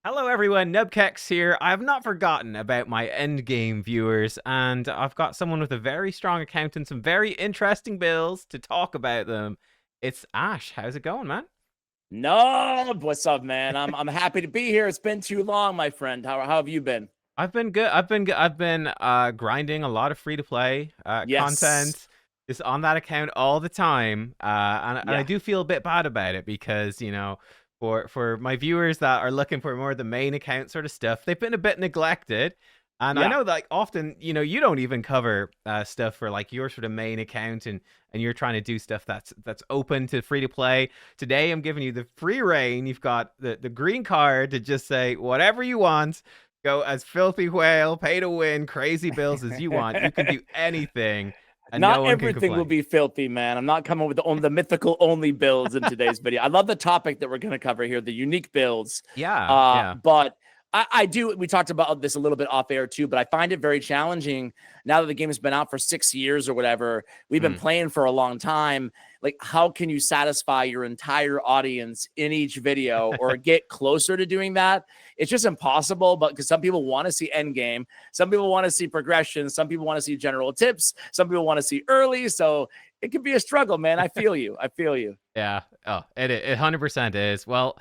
Hello everyone, nubkeks here. I have not forgotten about my endgame viewers, and I've got someone with a very strong account and some very interesting builds to talk about them. It's Ash. How's it going, man? No, what's up, man? I'm happy to be here. It's been too long, my friend. How have you been? I've been good. I've been good. I've been grinding a lot of free to play Yes. content just on that account all the time. And I Yeah. do feel a bit bad about it because, for my viewers that are looking for more of the main account sort of stuff, they've been a bit neglected. And I Yeah. know that like, often, you don't even cover stuff for like your sort of main account, and you're trying to do stuff that's open to free to play. Today I'm giving you the free reign. You've got the green card to just say whatever you want. Go as filthy whale, pay to win, crazy bills as you want. You can do anything, and Not no one can everything will complain. be filthy, man. I'm not coming with the mythical only builds in today's video. I love the topic that we're going to cover here, the unique builds. Yeah, yeah. But I do. We talked about this a little bit off air too, but I find it very challenging now that the game has been out for 6 years or whatever. We've been Mm. playing for a long time. Like, how can you satisfy your entire audience in each video or get closer to doing that? It's just impossible. But because some people want to see end game, some people want to see progression, some people want to see general tips, some people want to see early. So it can be a struggle, man. I feel you. I feel you. Yeah. Oh, it 100% is. Well,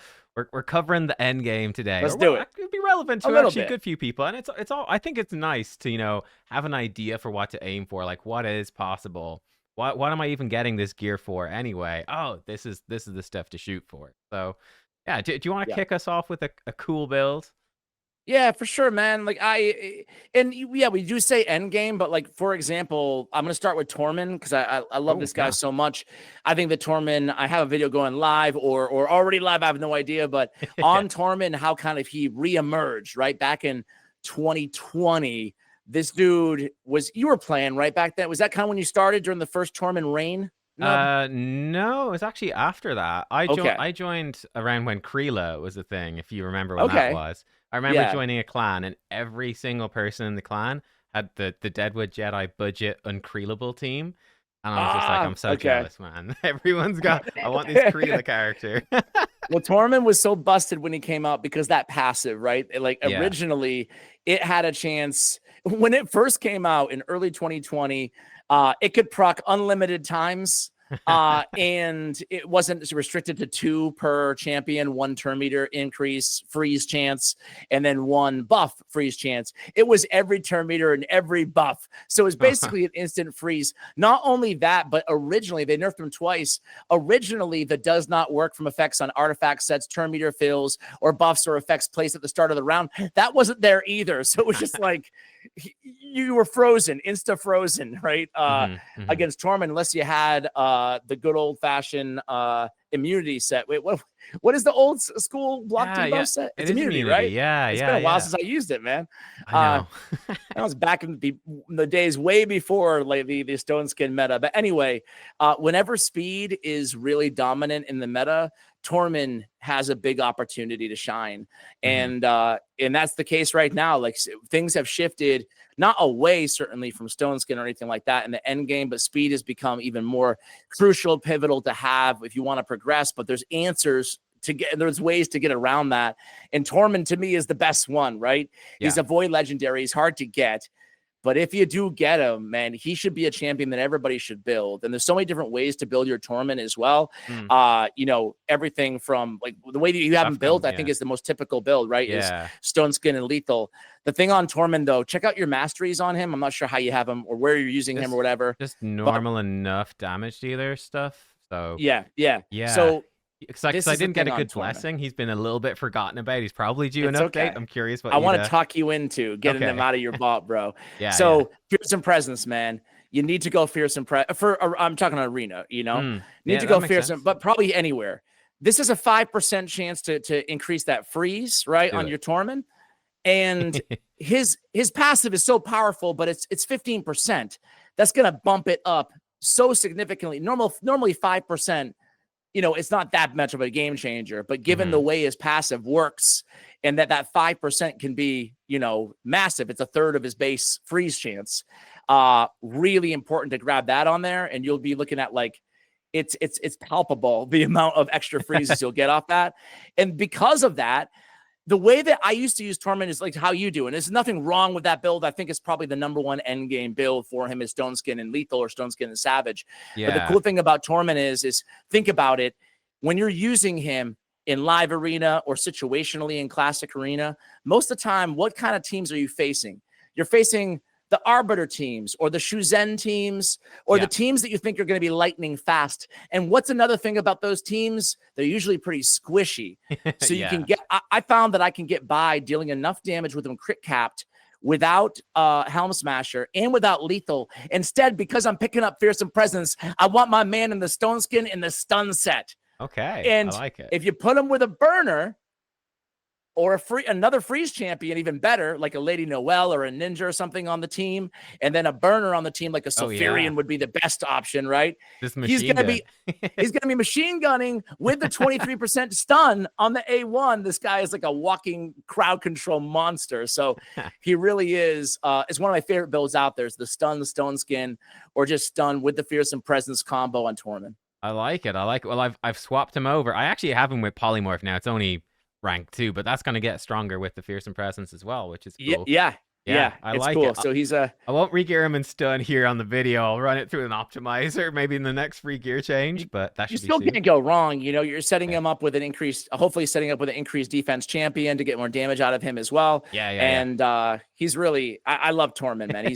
we're covering the end game today, Let's or well, do it it could be relevant a to little actually a bit. good few people, and it's all. I think it's nice to have an idea for what to aim for, like what is possible. What am I even getting this gear for anyway? Oh, this is the stuff to shoot for. So, yeah. Do you want to Yeah. kick us off with a cool build? Yeah, for sure, man. Like yeah, we do say end game, but like for example, I'm gonna start with Tormin because I love Oh this guy yeah. so much. I think that Tormin, I have a video going live or already live, I have no idea, but Yeah. on Tormin, how kind of he reemerged right back in 2020. This dude you were playing right back then. Was that kind of when you started during the first Tormin reign? Nub? No, it was actually after that. Okay. I joined around when Kreela was a thing, if you remember when that Okay. was. I remember Yeah. joining a clan, and every single person in the clan had the Deadwood Jedi budget Unkillable team. And I was just like, I'm so Okay. jealous, man. Everyone's got I want this Kreela character. Well, Tormund was so busted when he came out because that passive, right? Like Yeah. originally, it had a chance when it first came out in early 2020. It could proc unlimited times, and it wasn't restricted to 2 per champion, 1 turn meter increase, freeze chance, and then 1 buff freeze chance. It was every turn meter and every buff, so it was basically an instant freeze. Not only that, but originally they nerfed him twice. Originally, that does not work from effects on artifact sets, turn meter fills, or buffs or effects placed at the start of the round. That wasn't there either. So it was just like you were frozen, insta frozen, right? Hmm, hmm. Against Tormund, unless you had the good old fashioned immunity set. Wait, what is the old school block Yeah, yeah. debuff set? It It's is immunity, immunity. right? Yeah, It's been yeah, a while yeah. since I used it, man. I Uh, know. that was back in the days way before like the stone skin meta. But anyway, whenever speed is really dominant in the meta, Tormund has a big opportunity to shine, Hmm. and that's the case right now. Like things have shifted, not away certainly from stone skin or anything like that in the end game, but speed has become even more crucial, pivotal to have if you want to progress. But there's answers to get, there's ways to get around that. And Tormund to me is the best one, right? He's Yeah. a void legendary. He's hard to get. But if you do get him, man, he should be a champion that everybody should build. And there's so many different ways to build your Tormund as well. Mm. Everything from like the way that you have him Buff them, built, I think yeah. is the most typical build, right? Is Yeah. stone skin and lethal. The thing on Tormund, though, check out your masteries on him. I'm not sure how you have him or where you're using him or Just whatever. just But normal enough damage dealer stuff. So yeah, yeah. yeah, So because this I is the didn't get thing a on good Tormund. blessing. He's been a little bit forgotten about. He's probably due an It's update. okay. I'm curious what I you'd. want to talk you into getting them Okay. out of your vault, bro. Yeah, yeah. So fearsome presence, man. You need to go fearsome for. I'm talking arena. Need Yeah, to that go makes fearsome, sense. but probably anywhere. This is a 5% chance to increase that freeze right Do on it. your Tormund, and his passive is so powerful, but it's 15%. That's gonna bump it up so significantly. Normally 5%, it's not that much of a game changer, but given Hmm. the way his passive works and that 5% can be, massive, it's a third of his base freeze chance. Really important to grab that on there. And you'll be looking at like, it's palpable the amount of extra freezes you'll get off that. And because of that, the way that I used to use Tormin is like how you do. And there's nothing wrong with that build. I think it's probably the #1 end game build for him is Stone Skin and Lethal or Stone Skin and Savage. But the Yeah. cool thing about Tormin is think about it. When you're using him in live arena or situationally in classic arena, most of the time, what kind of teams are you facing? You're facing the Arbiter teams or the Shuzen teams or the teams that you think are going to be lightning fast. And what's another thing about those teams? They're usually pretty squishy. So you can get, I found that I can get by dealing enough damage with them crit capped without Helm Smasher and without Lethal. Instead, because I'm picking up Fearsome Presence, I want my man in the Stone Skin in the stun set. Okay. And I like it. if you put him with a burner, or another freeze champion, even better, like a Lady Noel or a Ninja or something on the team, and then a burner on the team, like a Sulfurion would be the best option, right? He's gonna be machine gunning with the 23% stun on the A1. This guy is like a walking crowd control monster. So he really is. It's one of my favorite builds out there. Is the stun, the Stone Skin, or just stun with the Fearsome Presence combo on Tormin. I like it. Well, I've swapped him over. I actually have him with Polymorph now. It's only rank 2, but that's going to get stronger with the Fearsome Presence as well, which is cool. Yeah, I it's like cool. it. So he's I won't regear him in stun here on the video. I'll run it through an optimizer, maybe in the next free gear change, but that should be you still can't go wrong. You know, you're setting him up with an increased, hopefully setting up with an increased defense champion to get more damage out of him as well. And he's really, I love Tormin, man.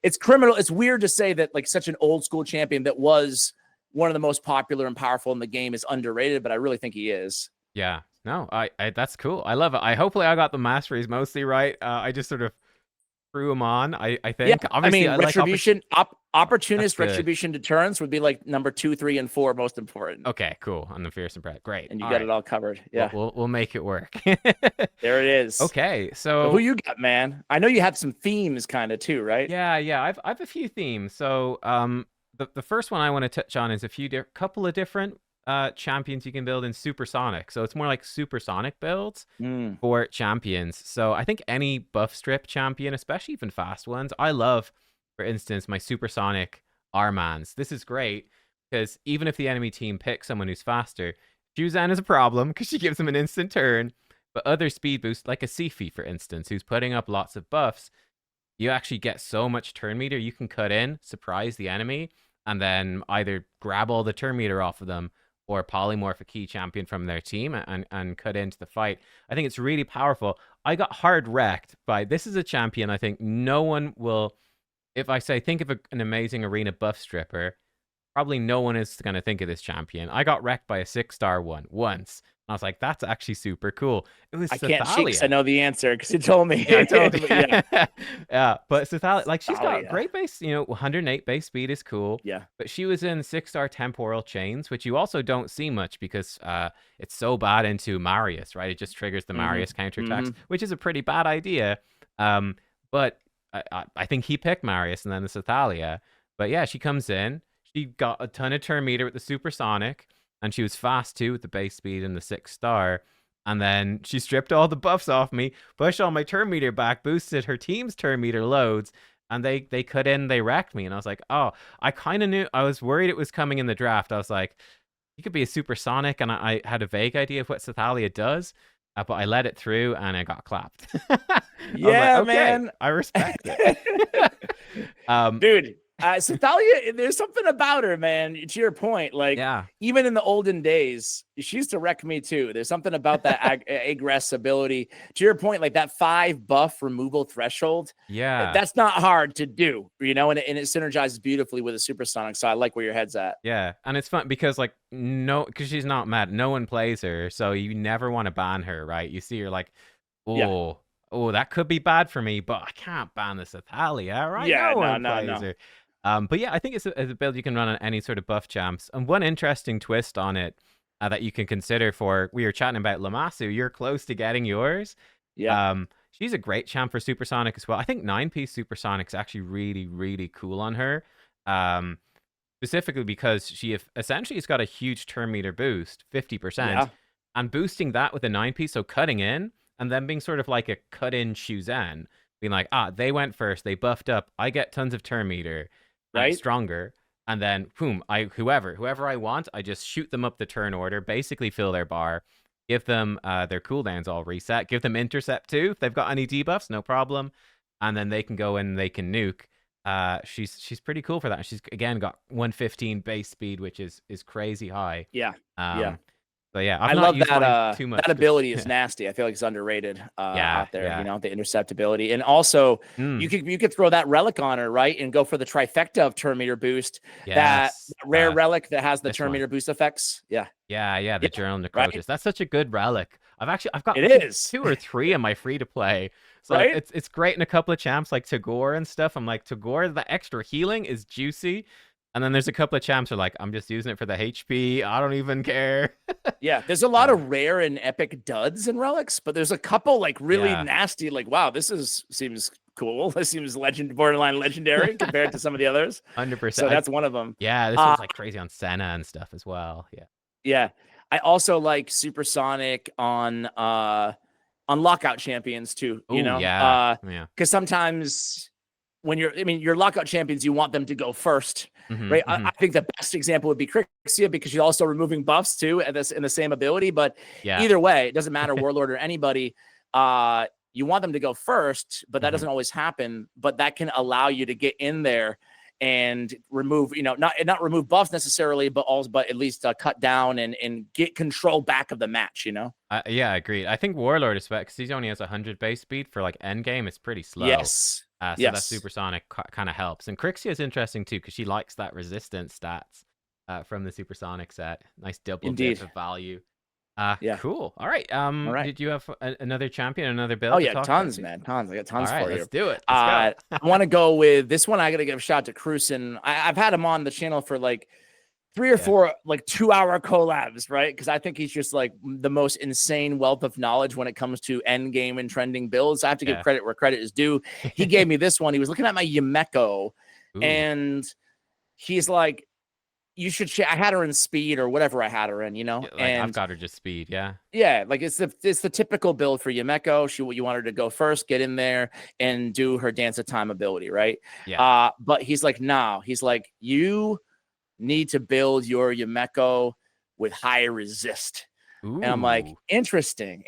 It's criminal. It's weird to say that like such an old school champion that was one of the most popular and powerful in the game is underrated, but I really think he is. Yeah. No, I that's cool. I love it. Hopefully I got the masteries mostly right. I just sort of threw them on. I think. Yeah, obviously, I mean, Retribution, Opportunist, That's good. Retribution, Deterrence would be like number 2, 3, and 4 most important. Okay, cool. On the Fearsome Presence, great. And you got it all covered. Yeah, we'll make it work. There it is. Okay, so who you got, man? I know you have some themes, kind of too, right? Yeah. I've a few themes. So the first one I want to touch on is couple of different champions you can build in Supersonic. So it's more like Supersonic builds for champions. So I think any buff strip champion, especially even fast ones, I love, for instance, my Supersonic Armans. This is great because even if the enemy team picks someone who's faster, Shuzen is a problem because she gives them an instant turn. But other speed boosts, like a Sifi, for instance, who's putting up lots of buffs, you actually get so much turn meter. You can cut in, surprise the enemy, and then either grab all the turn meter off of them or polymorph a key champion from their team and cut into the fight. I think it's really powerful. I got hard wrecked by, this is a champion I think no one will, if I say think of an amazing arena buff stripper, probably no one is going to think of this champion. I got wrecked by a 6-star one once. I was like, that's actually super cool. It was Cythalia. Can't shake, I know the answer because you told me. Yeah, I told you. Yeah, but Cythalia, like she's got great base, 108 base speed is cool. Yeah. But she was in 6-star temporal chains, which you also don't see much because it's so bad into Marius, right? It just triggers the Marius counterattacks, which is a pretty bad idea. But I think he picked Marius and then the Cythalia. But yeah, she comes in. She got a ton of turn meter with the Supersonic. And she was fast too with the base speed and the 6-star. And then she stripped all the buffs off me, pushed all my turn meter back, boosted her team's turn meter loads, and they cut in, they wrecked me. And I was like, oh, I kind of knew, I was worried it was coming in the draft. I was like, you could be a Supersonic, and I had a vague idea of what Cythalia does, but I let it through and I got clapped. Yeah, like, okay, man. I respect it. Dude. Cythalia, there's something about her, man. To your point, like even in the olden days, she used to wreck me too. There's something about that aggress ability. To your point, like that 5 buff removal threshold. Yeah, that's not hard to do, and it synergizes beautifully with a Supersonic. So I like where your head's at. Yeah, and it's fun because because she's not mad. No one plays her, so you never want to ban her, right? You see her like, oh, that could be bad for me, but I can't ban the Cythalia, right? Yeah, no one plays her. But yeah, I think it's a build you can run on any sort of buff champs. And one interesting twist on it that you can consider we were chatting about Lammasu. You're close to getting yours. Yeah. She's a great champ for Supersonic as well. I think 9-piece Supersonic is actually really, really cool on her. Specifically because she essentially has got a huge turn meter boost, 50%. Yeah. And boosting that with a 9-piece, so cutting in, and then being sort of like a cut-in Shuzen. Being like, they went first, they buffed up, I get tons of turn meter. Right, stronger, and then boom, whoever I want, I just shoot them up the turn order, basically fill their bar, Give them their cooldowns all reset. Give them intercept too. If they've got any debuffs, no problem. And then they can go in and they can nuke. She's pretty cool for that. She's again got 115 base speed, which is crazy high. Yeah. Yeah. But yeah, I I've not love used that mine too much. that ability is nasty. I feel like it's underrated out there, yeah. you know, the intercept ability. And also you could throw that relic on her, right? And go for the trifecta of turn meter boost. That rare relic that has the turn meter boost effects. Yeah. Yeah, the Journal Necrosis. Right? That's such a good relic. I've got It is 2 or 3 in my free to play. So right. it's great in a couple of champs like Tagore and stuff. I'm like, Tagore, the extra healing is juicy. And then there's a couple of champs who are like, I'm just using it for the HP. I don't even care. Yeah, there's a lot of rare and epic duds and relics, but there's a couple like really nasty, like, wow, seems cool. This seems borderline legendary compared to some of the others. 100%. So that's one of them. Yeah, this one's like crazy on Senna and stuff as well. Yeah. Yeah. I also like Supersonic on lockout champions too, you know? Yeah. Because sometimes when your lockout champions, you want them to go first. Right. I think the best example would be Crixia, because she's also removing buffs too in the same ability. But either way, it doesn't matter, Warlord or anybody. You want them to go first, but that doesn't always happen. But that can allow you to get in there and remove, not remove buffs necessarily, but at least cut down and get control back of the match. Yeah, agreed. I think Warlord is because he only has 100 base speed for like end game. It's pretty slow. Yes. So that Supersonic kind of helps. And Crixia is interesting too, because she likes that resistance stats from the Supersonic set. Nice double dip of value. Cool. All right. Did you have another champion, another build? Oh yeah, tons, man. Tons. I got tons for you. Let's do it. I want to go with this one. I got to give a shout out to Cruisin. I've had him on the channel for like 3 or 4 like 2-hour collabs, right? Because I think he's just like the most insane wealth of knowledge when it comes to end game and trending builds. I have to give credit where credit is due. He gave me this one. He was looking at my Yumeko, and he's like, "You should." I had her in speed or whatever I had her in, and I've got her just speed. Yeah, like it's the typical build for Yumeko. You want her to go first, get in there, and do her dance of time ability, right? Yeah. But he's like, no. He's like, you need to build your Yumeko with high resist. And I'm like, interesting.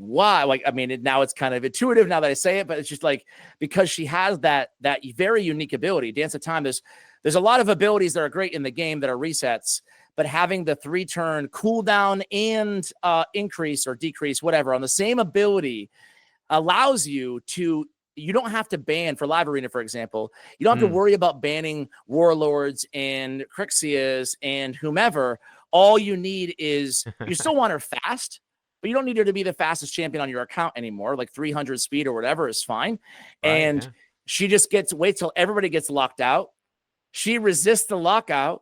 Why? Like, I mean, now it's kind of intuitive now that I say it, but it's just like, because she has that very unique ability, Dance of Time. There's a lot of abilities that are great in the game that are resets, but having the 3-turn cooldown and increase or decrease, whatever, on the same ability allows you to. You don't have to ban for Live Arena, for example. You don't have to worry about banning Warlords and Crixias and whomever. All you need is you still want her fast, but you don't need her to be the fastest champion on your account anymore. Like 300 speed or whatever is fine. And she just wait till everybody gets locked out. She resists the lockout.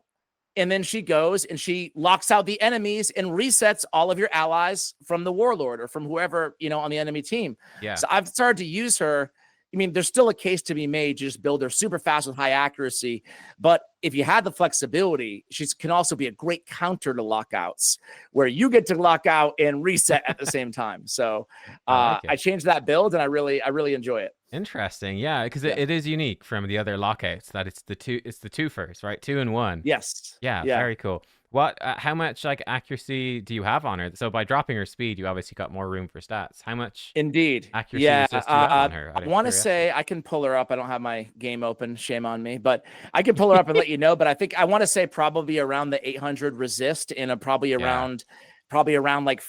And then she goes and she locks out the enemies and resets all of your allies from the Warlord or from whoever, on the enemy team. Yeah. So I've started to use her. I mean, there's still a case to be made to just build her super fast with high accuracy. But if you had the flexibility, she can also be a great counter to lockouts where you get to lock out and reset at the same time. So I changed that build and I really enjoy it. Interesting. Yeah, because it is unique from the other lockouts that it's the two first, right? 2 and 1. Yes. Yeah. Very cool. How much like accuracy do you have on her? So by dropping her speed, you obviously got more room for stats. How much accuracy resist do you have on her? I want to say I can pull her up. I don't have my game open. Shame on me, but I can pull her up and let you know. But I want to say probably around the 800 resist and probably around like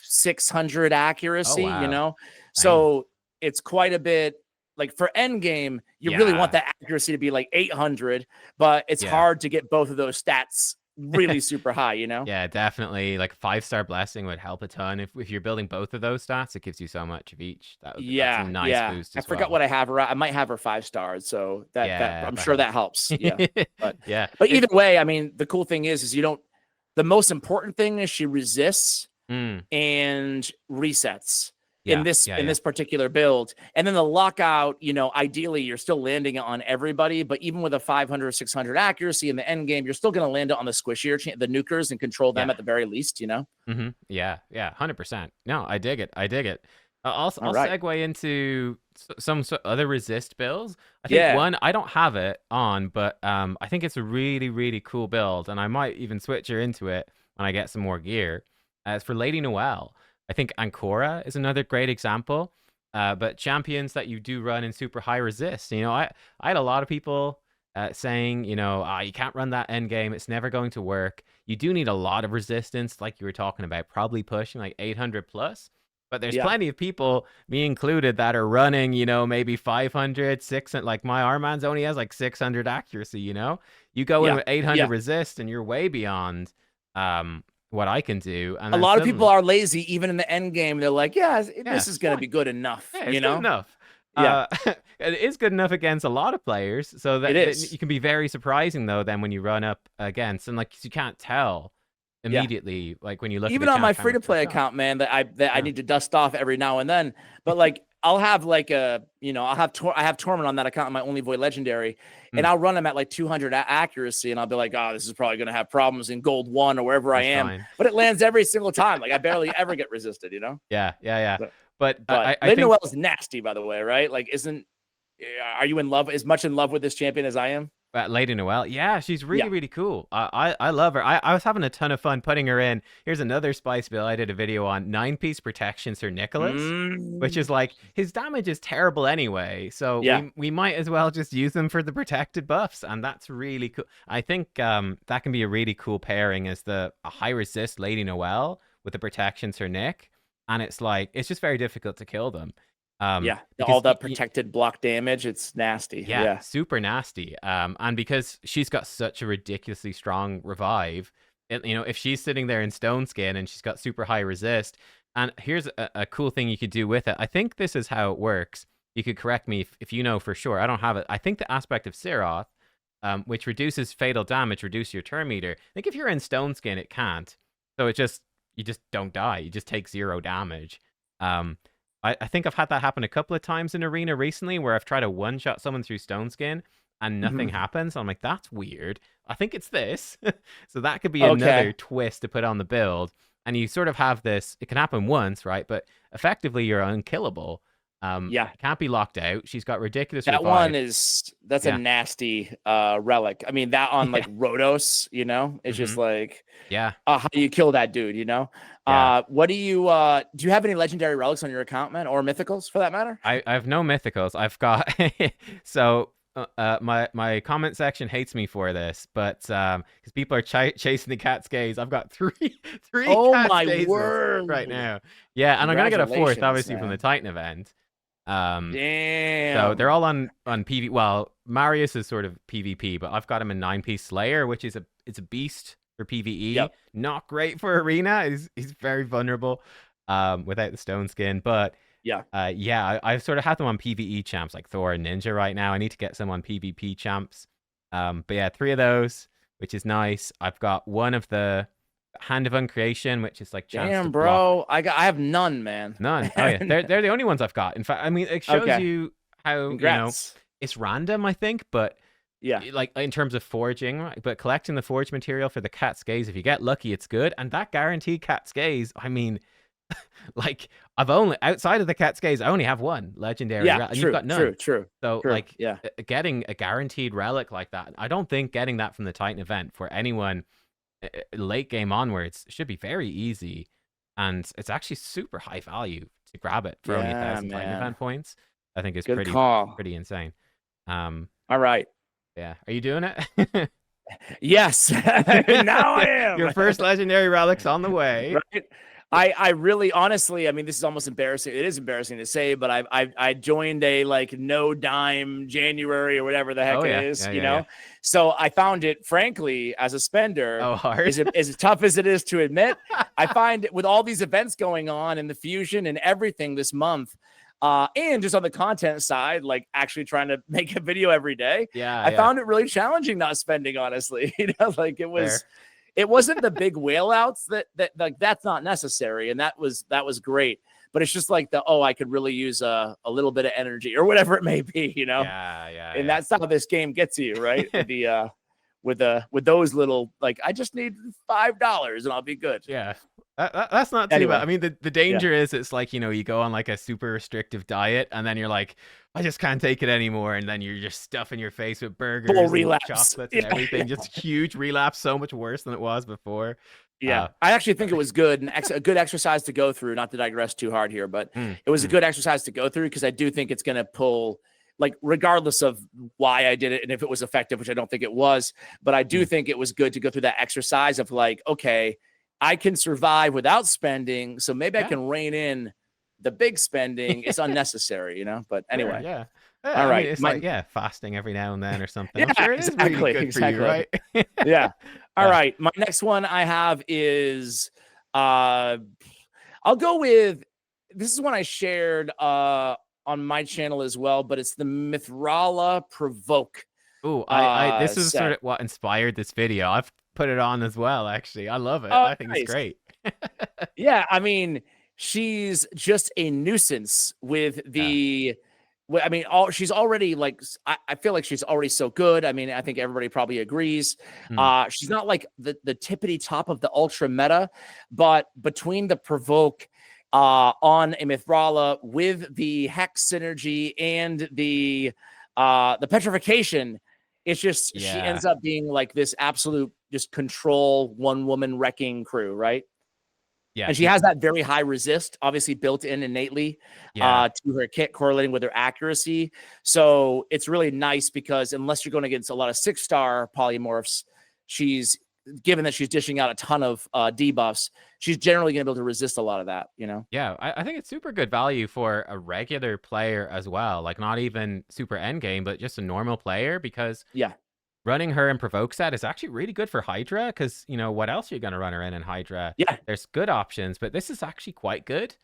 600 accuracy. Oh, wow. So it's quite a bit. Like for end game, you really want that accuracy to be like 800, but it's hard to get both of those stats really super high, Yeah, definitely. Like 5-star blessing would help a ton. If you're building both of those stats, it gives you so much of each. That's a nice boost. I forgot what I have her. I might have her 5 stars, so that I'm sure that helps. Yeah, but either way, I mean, the cool thing is you don't. The most important thing is she resists and resets. In this particular build. And then the lockout, ideally you're still landing it on everybody, but even with a 500, 600 accuracy in the end game, you're still going to land it on the squishier, the nukers, and control them at the very least, Yeah, 100%. No, I dig it. I'll segue into some other resist builds. I think one, I don't have it on, but I think it's a really, really cool build, and I might even switch her into it when I get some more gear. As for Lady Noel, I think Ancora is another great example. But champions that you do run in super high resist, I had a lot of people saying, you can't run that end game. It's never going to work. You do need a lot of resistance, like you were talking about, probably pushing like 800 plus. But there's Yeah. plenty of people, me included, that are running, maybe 500, 600. Like my Arman's only has like 600 accuracy, You go in Yeah. with 800 Yeah. resist and you're way beyond what I can do. And A then lot of people suddenly, are lazy, even in the end game. They're like, yeah, yeah, this is it's going to fine. be good enough, Yeah, you it's good know? enough. Yeah, It is good enough against a lot of players, so it that is. you can be very surprising though. Then when you run up against, and like you can't tell Yeah. immediately, like when you look at a Even on my champ how free to much they've play got. account, man, that I Yeah, need to dust off every now and then. But like, I'll have like I have Tormin on that account on my Only Void Legendary, and Hmm, I'll run him at like 200 accuracy, and I'll be like, oh, this is probably going to have problems in Gold 1 or wherever I it's am. fine. But it lands every single time. Like I barely ever get resisted, you know. Yeah, yeah, yeah. But But but I Lady think Noel is nasty, by the way, right? Like, are you in love as much in love with this champion as I am? Lady Noel, yeah, she's really, Yeah. really cool. I love her. I was having a ton of fun putting her in. Here's another spice bill I did a video on: 9-piece protection Sir Nicholas, which Mm. is like his damage is terrible anyway, so Yeah. we might as well just use them for the protected buffs, and that's really cool. I think that can be a really cool pairing as a high resist Lady Noel with the protection Sir Nick, and it's just very difficult to kill them. Yeah. All Because that protected block damage. It's nasty. yeah, Yeah. super nasty. And because she's got such a ridiculously strong revive, if she's sitting there in Stone Skin and she's got super high resist, and here's a cool thing you could do with it. I think this is how it works. You could correct me if you know for sure. I don't have it. I think the aspect of Siroth, which reduces fatal damage, reduce your turn meter. I think if you're in Stone Skin, it can't. So you just don't die. You just take 0 damage. Um, I think I've had that happen a couple of times in Arena recently where I've tried to one-shot someone through Stone Skin and nothing Mhm. happens. I'm like, that's weird. I think it's this. So that could be Okay. another twist to put on the build. And you sort of have this, it can happen once, right? But effectively, you're unkillable. Yeah. Can't be locked out. She's got ridiculous That one revive. that's a Yeah. nasty relic. I mean, that on Yeah. like Rhodos, it's just Hmm. like Yeah. how do you kill that dude, you know? Yeah. What do you have any legendary relics on your account, man, or mythicals for that matter? I have no mythicals. I've got so my comment section hates me for this, but because people are chasing the cat's gaze, I've got three Oh cat's my gazes right word. now. Yeah, and I'm gonna get a fourth, Congratulations, obviously from the man. Titan event. So they're Damn. all on PV. Well, Marius is sort of PvP, but I've got him in 9-piece Slayer, which is it's a beast for PvE. Yep. Not great for arena. He's very vulnerable without the stone skin, but. Yeah. Yeah, I've sort of had them on PvE champs like Thor and Ninja right now. I need to get some on PvP champs. But yeah, 3 of those, which is nice. I've got one of the Hand of Uncreation, which is like chance to Damn, block. bro. I have none, man. None. Oh yeah, they're the only ones I've got. In fact, I mean, it shows Okay. you how Congrats. it's random, I think, but Yeah. like in terms of forging, right? But collecting the forge material for the cat's gaze, if you get lucky, it's good. And that guaranteed cat's gaze, I mean, like I've only outside of the cat's gaze, I only have one legendary Yeah. relic, and True. you've got none. True. So True. like Yeah. getting a guaranteed relic like that, I don't think getting that from the Titan event for anyone late game onwards should be very easy, and it's actually super high value to grab it for only Yeah, 1,000 Titan man. event points. I think is Good call. pretty insane. Um, All right. yeah, are you doing it? Yes. Now I am. Your first legendary relic's on the way. Right. I really honestly, I mean, this is almost embarrassing. It is embarrassing to say, but I joined a like no dime January or whatever the heck Oh, it yeah. is, Yeah, you yeah, know. yeah. So I found it, frankly, as a spender, Oh, hard. as tough as it is to admit. I find it with all these events going on and the fusion and everything this month, and just on the content side, like actually trying to make a video every day. Yeah, I yeah. found it really challenging not spending, honestly. Like it was. Fair. It wasn't the big whale outs that like that's not necessary, and that was great. But it's just like I could really use a little bit of energy or whatever it may be, Yeah, yeah, And yeah. that's how this game gets you, right? With those little like I just need $5 and I'll be good. Yeah. That's not too bad. Anyway, I mean, the yeah, danger is it's like, you go on like a super restrictive diet and then you're like, I just can't take it anymore. And then you're just stuffing your face with full burgers and relapse. chocolates Yeah, and everything. Just huge relapse, so much worse than it was before. yeah. Uh, I actually think it was good and a good exercise to go through. Not to digress too hard here, but mm, it was a mm, good exercise to go through because I do think it's going to pull, like, regardless of why I did it and if it was effective, which I don't think it was, but I do mm. think it was good to go through that exercise of like, okay, I can survive without spending, so maybe I Yeah. can rein in the big spending. It's unnecessary, But Sure, anyway, yeah. all Yeah, I mean, right, it's like, yeah, fasting every now and then or something. I'm yeah, sure it is really exactly, good for you, exactly. right? Yeah. All Yeah. right. My next one I have is uh I'll go with, this is one I shared on my channel as well, but it's the Mithrala Provoke Oh, I this is sort set. of what inspired this video. I've put it on as well, actually. I love it. Oh, I think it's nice. great. Yeah, I mean, she's just a nuisance with Yeah. I mean, all she's already like I feel like she's already so good. I mean, I think everybody probably agrees. Mm. She's not like the tippity top of the ultra meta, but between the provoke on a Mithrala with the hex synergy and the petrification, it's just she Yeah. ends up being like this absolute just control one woman wrecking crew, right? Yeah. And she has that very high resist, obviously built in innately Yeah. to her kit, correlating with her accuracy. So it's really nice because unless you're going against a lot of 6-star polymorphs, she's, given that she's dishing out a ton of debuffs, she's generally going to be able to resist a lot of that, Yeah, I think it's super good value for a regular player as well. Like not even super endgame, but just a normal player because Yeah. running her in Provoke set is actually really good for Hydra because, what else are you going to run her in Hydra? Yeah. There's good options, but this is actually quite good.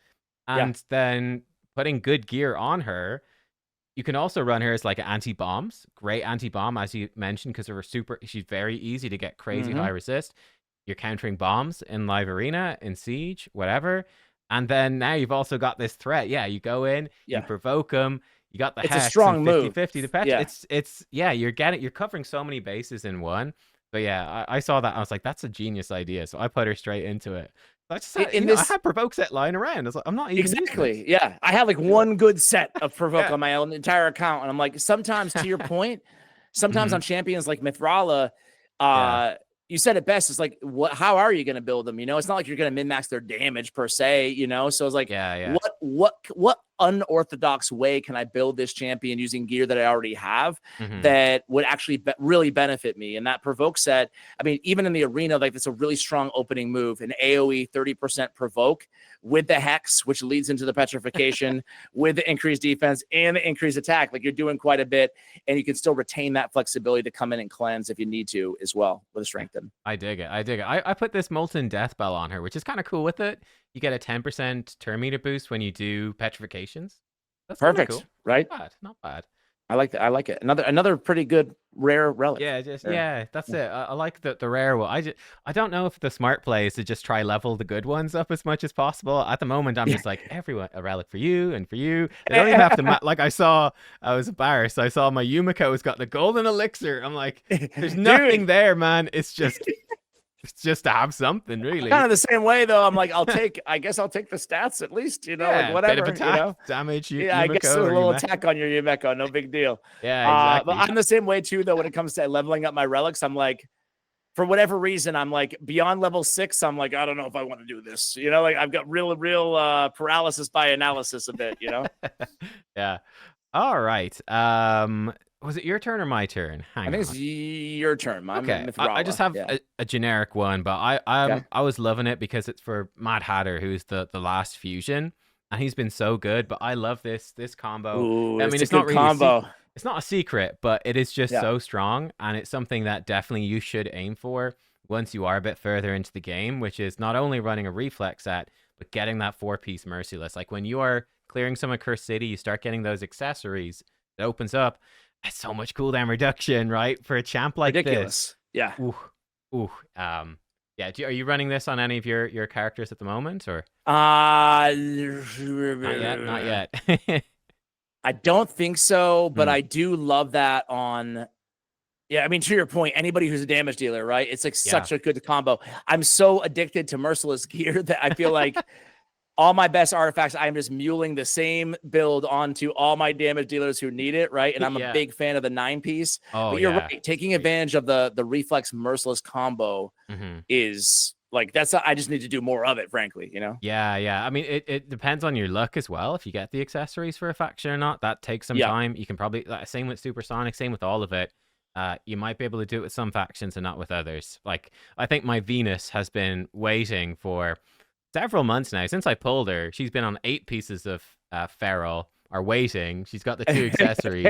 Yeah. And then putting good gear on her, you can also run her as like anti-bombs. Great anti-bomb, as you mentioned, because she's very easy to get crazy high resist. You're countering bombs in live arena, in siege, whatever. And then now you've also got this threat. Yeah, you go in, you Yeah. provoke them, you got the It's a hex and strong move. 50-50 to patch. Yeah. Yeah, you're covering so many bases in one. But yeah, I saw that. I was like, that's a genius idea. So I put her straight into it. So I just had, In I this, had Provoke set lying around. I was like, I'm not even using this. exactly. Yeah. I had like one good set of provoke Yeah. on my own entire account. And I'm like, sometimes to your point, sometimes Mhm. on champions like Mithrala, Yeah. you said it best. It's like, how are you going to build them? It's not like you're going to min-max their damage per se, So it's like, Yeah. what unorthodox way can I build this champion using gear that I already have Mhm. that would actually really benefit me? And that provoke set, I mean, even in the arena, like it's a really strong opening move, an AoE 30% provoke with the hex, which leads into the petrification with the increased defense and the increased attack. Like you're doing quite a bit, and you can still retain that flexibility to come in and cleanse if you need to as well with a strengthen. I dig it. I put this Molten Death Bell on her, which is kind of cool with it. You get a 10% turn meter boost when you do petrifications. That's kind of Perfect, cool. right? Not bad. Not bad. I like that. I like it. Another pretty good rare relic. Yeah, that's Yeah. it. I like the rare one. I don't know if the smart play is to just try level the good ones up as much as possible. At the moment, I'm just like everyone a relic for you and for you. They don't even have to like I was embarrassed. I saw my Yumeko has got the golden elixir. I'm like, there's nothing there, man. It's just to have something, really. Kind of the same way though. I'm like, I guess I'll take the stats at least, like Bit of whatever, attack, damage, Yeah, I guess Yumeko a or little Yumeko. attack on your Yumeko, no big deal. Yeah, But exactly. I'm the same way too, though, when it comes to leveling up my relics. I'm like, for whatever reason, I'm like beyond level 6. I'm like, I don't know if I want to do this. Like I've got real paralysis by analysis a bit. Yeah. All right. Was it your turn or my turn? Hang I think on. it's your turn. I'm Okay, Mithrala. I just have Yeah. a generic one, but I was loving it because it's for Mad Hatter, who's the last fusion, and he's been so good. But I love this combo. Ooh, I mean, it's it's a not good really combo. it's not a secret, but it is just Yeah. so strong, and it's something that definitely you should aim for once you are a bit further into the game, which is not only running a reflex set, but getting that 4-piece Merciless. Like when you are clearing some of Cursed City, you start getting those accessories. It opens up. That's so much cooldown reduction, right? For a champ like Ridiculous. this. Yeah. Ooh. Yeah. Are you running this on any of your characters at the moment, or Not yet? Not yet. I don't think so, but I do love that on Yeah, I mean, to your point, anybody who's a damage dealer, right? It's like Yeah. such a good combo. I'm so addicted to Merciless gear that I feel like all my best artifacts, I'm just muling the same build onto all my damage dealers who need it, right? And I'm a Yeah. big fan of the 9-piece. Oh But you're yeah. right, taking Great. advantage of the Reflex Merciless combo Hmm. is like I just need to do more of it, frankly, you know? Yeah, yeah. I mean, it depends on your luck as well. If you get the accessories for a faction or not, that takes some Yeah. time. You can probably same with Supersonic, same with all of it. You might be able to do it with some factions and not with others. Like I think my Venus has been waiting for several months now since I pulled her. She's been on 8 pieces of feral. Are waiting. She's got the 2 accessories.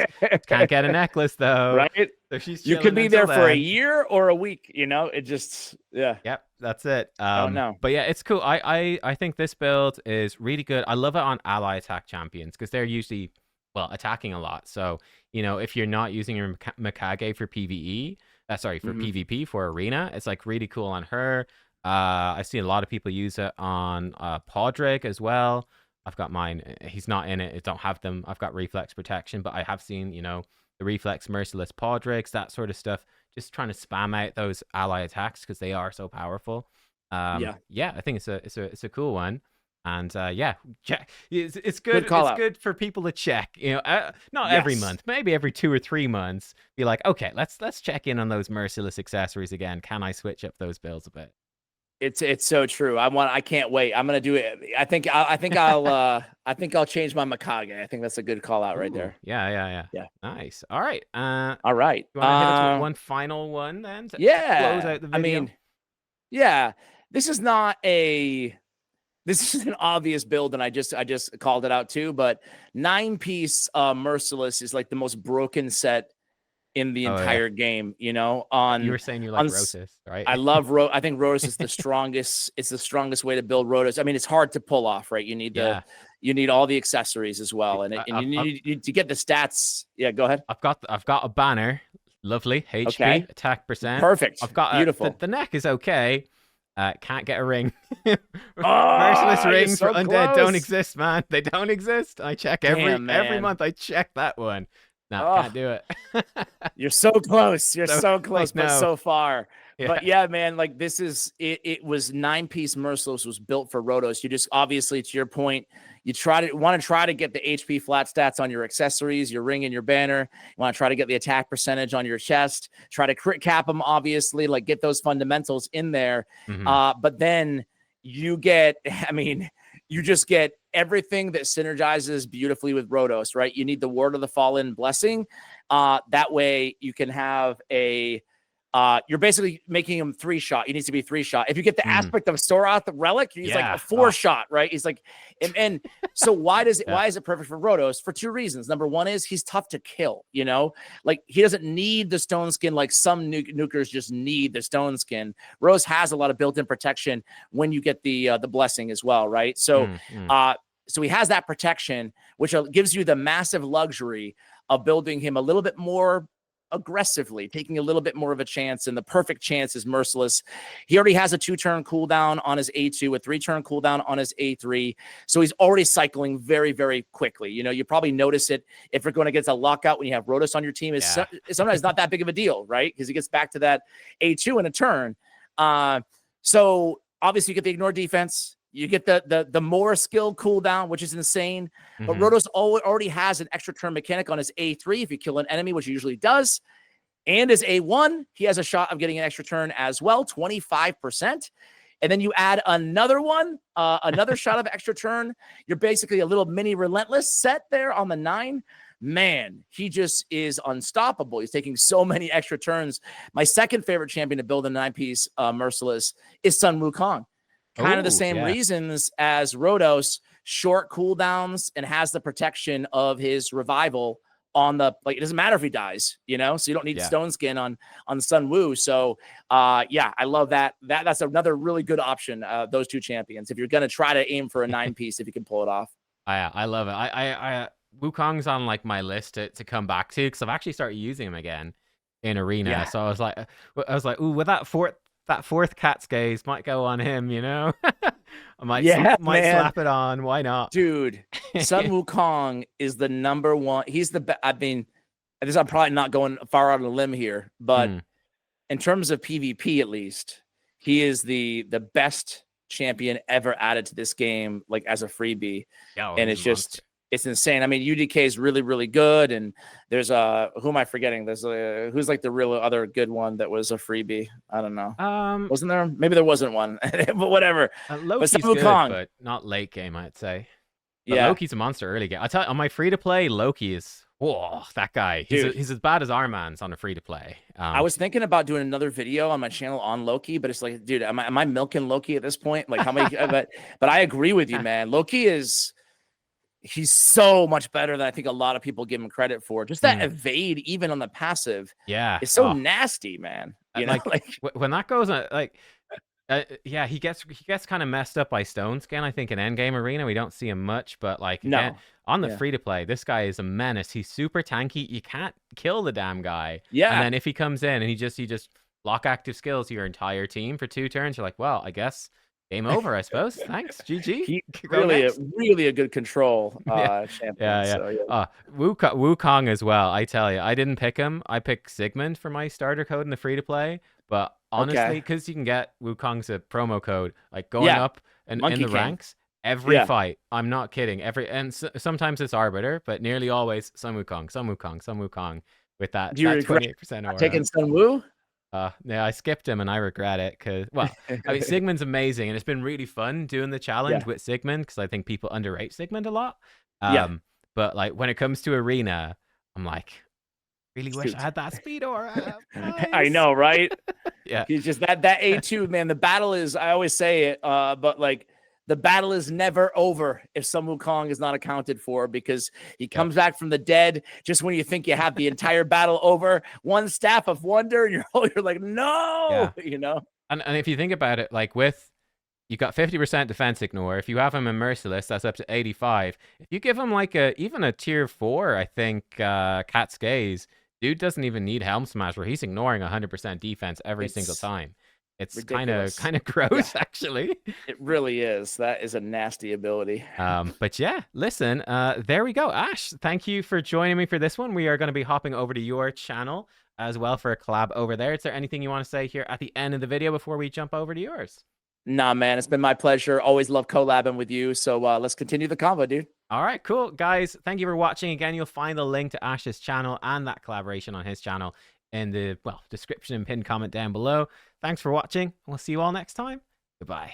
Can't get a necklace though, Right? so she's You could chilling be until there for a then. year or a week, you know? It just, yeah. Yep, that's it. Don't know. But yeah, it's cool. I think this build is really good. I love it on ally attack champions because they're usually attacking a lot. So if you're not using your Mikage for PVE, sorry for PvP for arena, it's like really cool on her. I've seen a lot of people use it on Podrick as well. I've got mine. He's not in it. I don't have them. I've got reflex protection, but I have seen the reflex merciless Podricks, that sort of stuff. Just trying to spam out those ally attacks because they are so powerful. Yeah, I think it's a cool one. And yeah, check. It's good. Good call It's out. good for people to check. Not every Yes. month, maybe every 2 or 3 months. Be like, okay, let's check in on those merciless accessories again. Can I switch up those builds a bit? It's so true. I can't wait. I'm gonna do it. I think I'll change my Mikage. I think that's a good call out right Ooh, there. yeah. Nice. All right. All right. You want to hit us with one final one then to close out the video? I mean, yeah. This is not a this is an obvious build, and I just called it out too. But 9-piece Merciless is like the most broken set in the entire game. You were saying you like Rotis, right? I love I think Rotis is the strongest. It's the strongest way to build Rotis. I mean, it's hard to pull off, right? You need all the accessories as well, and you need to get the stats. Yeah, go ahead. I've got a banner, lovely HP, attack percent, perfect. I've got beautiful. The neck is okay. Can't get a ring. Oh, Merciless rings for undead close. don't exist, man. They don't exist. I check every month. I check that one. No, can't do it. You're so close. You're so close, like, but so far. Yeah. But yeah, man, like this is it was 9-piece Merciless was built for Rotos. You just obviously, to your point, you want to try to get the HP flat stats on your accessories, your ring and your banner. You want to try to get the attack percentage on your chest, try to crit cap them, obviously, like get those fundamentals in there. But then you get, you just get everything that synergizes beautifully with Rotos, right? You need the Word of the Fallen blessing. That way you can have you're basically making him 3-shot. He needs to be 3-shot. If you get the aspect of Soroth, the relic, he's like a 4-shot, right? He's like, and so why is it perfect for Rotos? For 2 reasons. Number one is he's tough to kill, like he doesn't need the stone skin like some nukers just need the stone skin. Rose has a lot of built-in protection when you get the blessing as well, right? So so he has that protection, which gives you the massive luxury of building him a little bit more aggressively, taking a little bit more of a chance, and the perfect chance is Merciless. He already has a 2-turn cooldown on his A2, a 3-turn cooldown on his A3, so he's already cycling very, very quickly. You probably notice it if you're going against a lockout when you have Rotos on your team. Is sometimes not that big of a deal, right? Because he gets back to that A2 in a turn. So obviously you get the ignore defense. You get the more skill cooldown, which is insane. But Rotos already has an extra turn mechanic on his A3 if you kill an enemy, which he usually does. And his A1, he has a shot of getting an extra turn as well, 25%. And then you add another one, another shot of extra turn. You're basically a little mini relentless set there on the 9. Man, he just is unstoppable. He's taking so many extra turns. My second favorite champion to build a 9-piece Merciless is Sun Wukong. Kind of the same reasons as Rotos, short cooldowns and has the protection of his revival on the, like, it doesn't matter if he dies, so you don't need stone skin on Sun Wu. So I love that. That's another really good option, those 2 champions, if you're going to try to aim for a 9-piece, if you can pull it off. I love it. I Wukong's on like my list to come back to, because I've actually started using him again in arena. So I was like, ooh, with that fourth cat's gaze might go on him, I might slap it on. Why not? Dude, Sun Wukong is the number one. He's the best. I'm probably not going far out on a limb here, but Hmm. in terms of PvP, at least, he is the best champion ever added to this game, like as a freebie. Yeah, well, And he's a it's monster. just, it's insane. I mean, UDK is really, really good. And there's who am I forgetting? There's who's like the real other good one that was a freebie. I don't know. Wasn't there? Maybe there wasn't one, but whatever. But Loki's Sun good, Wukong, but not late game, I'd say. But yeah, Loki's a monster early game. I tell you, on my free to play, Loki is whoa, that guy. dude. He's as bad as our man's on a free to play. I was thinking about doing another video on my channel on Loki, but it's like, dude, am I milking Loki at this point? Like how many? But I agree with you, man. Loki is. He's so much better than I think a lot of people give him credit for. Just that evade, even on the passive, yeah, is so nasty, man. You know, like when that goes on, like, yeah, he gets kind of messed up by Stone Skin. I think in endgame arena we don't see him much, but like again, on the free to play, this guy is a menace. He's super tanky. You can't kill the damn guy. Yeah. And then if he comes in and he just lock active skills to your entire team for 2 turns, you're like, well, I guess. Game over, I suppose. Thanks, GG. He really a good control champion. Yeah. So, Wukong as well. I tell you, I didn't pick him. I picked Sigmund for my starter code in the free to play. But honestly, because you can get Wukong's a promo code, like going up and in the ranks every fight. I'm not kidding. Sometimes it's Arbiter, but nearly always some Wukong with that 28% aura. Taking Sun Wu. Yeah, I skipped him and I regret it because, well, I mean, Sigmund's amazing and it's been really fun doing the challenge with Sigmund because I think people underrate Sigmund a lot. But like when it comes to arena, I'm like, really wish I had that speed aura. Nice. I know, right? Yeah, he's just that A2, man. The battle is, I always say it, but like the battle is never over if Sun Wukong is not accounted for, because he comes back from the dead just when you think you have the entire battle over. One staff of wonder, and you're like, no, you know. And if you think about it, like you got 50% defense ignore. If you have him in Merciless, that's up to 85. If you give him like even a tier 4, I think Cat's Gaze, dude doesn't even need Helm Smash, where he's ignoring 100% defense every single time. It's kind of gross, actually. It really is. That is a nasty ability. But yeah, listen, there we go. Ash, thank you for joining me for this one. We are going to be hopping over to your channel as well for a collab over there. Is there anything you want to say here at the end of the video before we jump over to yours? Nah, man, it's been my pleasure. Always love collabing with you. So let's continue the convo, dude. All right, cool. Guys, thank you for watching. Again, you'll find the link to Ash's channel and that collaboration on his channel in the description and pinned comment down below. Thanks for watching. We'll see you all next time. Goodbye.